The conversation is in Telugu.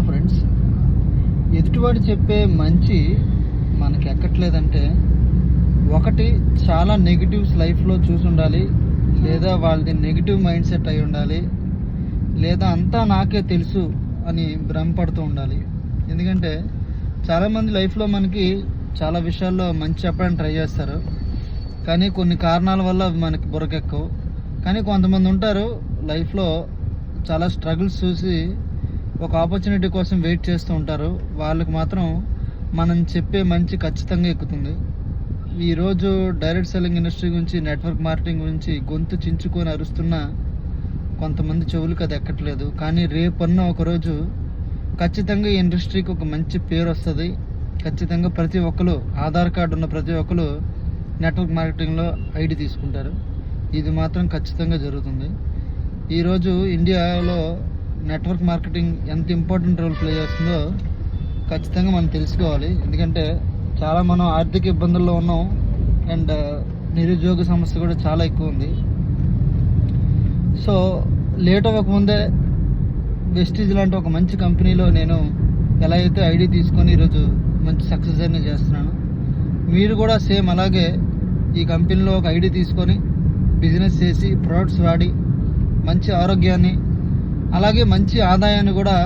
హలో ఫ్రెండ్స్, ఎదుటివాడు చెప్పే మంచి మనకి ఎక్కట్లేదంటే ఒకటి చాలా నెగిటివ్స్ లైఫ్లో చూసి ఉండాలి, లేదా వాళ్ళది నెగిటివ్ మైండ్ సెట్ అయి ఉండాలి, లేదా అంతా నాకే తెలుసు అని భ్రమపడుతూ ఉండాలి. ఎందుకంటే చాలామంది లైఫ్లో మనకి చాలా విషయాల్లో మంచి చెప్పడానికి ట్రై చేస్తారు, కానీ కొన్ని కారణాల వల్ల అవి మనకి బుర్రకెక్కవు. కానీ కొంతమంది ఉంటారు లైఫ్లో చాలా స్ట్రగుల్స్ చూసి ఒక ఆపర్చునిటీ కోసం వెయిట్ చేస్తూ ఉంటారు. వాళ్ళకి మాత్రం మనం చెప్పే మంచి ఖచ్చితంగా ఎక్కుతుంది. ఈరోజు డైరెక్ట్ సెల్లింగ్ ఇండస్ట్రీ గురించి, నెట్వర్క్ మార్కెటింగ్ గురించి గొంతు చించుకొని అరుస్తున్న కొంతమంది చెవులకు అది ఎక్కట్లేదు. కానీ రేపన్న ఒకరోజు ఖచ్చితంగా ఈ ఇండస్ట్రీకి ఒక మంచి పేరు వస్తుంది. ఖచ్చితంగా ప్రతి ఒక్కరు, ఆధార్ కార్డు ఉన్న ప్రతి ఒక్కరు నెట్వర్క్ మార్కెటింగ్లో ఐడి తీసుకుంటారు. ఇది మాత్రం ఖచ్చితంగా జరుగుతుంది. ఈరోజు ఇండియాలో నెట్వర్క్ మార్కెటింగ్ ఎంత ఇంపార్టెంట్ రోల్ ప్లే చేస్తుందో ఖచ్చితంగా మనం తెలుసుకోవాలి. ఎందుకంటే చాలా మనం ఆర్థిక ఇబ్బందుల్లో ఉన్నాం, అండ్ నిరుద్యోగ సమస్య కూడా చాలా ఎక్కువ ఉంది. సో లేట్ అవ్వకముందే వెస్టీజ్ లాంటి ఒక మంచి కంపెనీలో నేను ఎలా అయితే ఐడి తీసుకొని ఈరోజు మంచి సక్సెస్ అనేది చేస్తున్నాను, మీరు కూడా సేమ్ అలాగే ఈ కంపెనీలో ఒక ఐడి తీసుకొని బిజినెస్ చేసి ప్రొడక్ట్స్ వాడి మంచి ఆరోగ్యాన్ని అలాగే మంచి ఆదాయాన్ని కూడా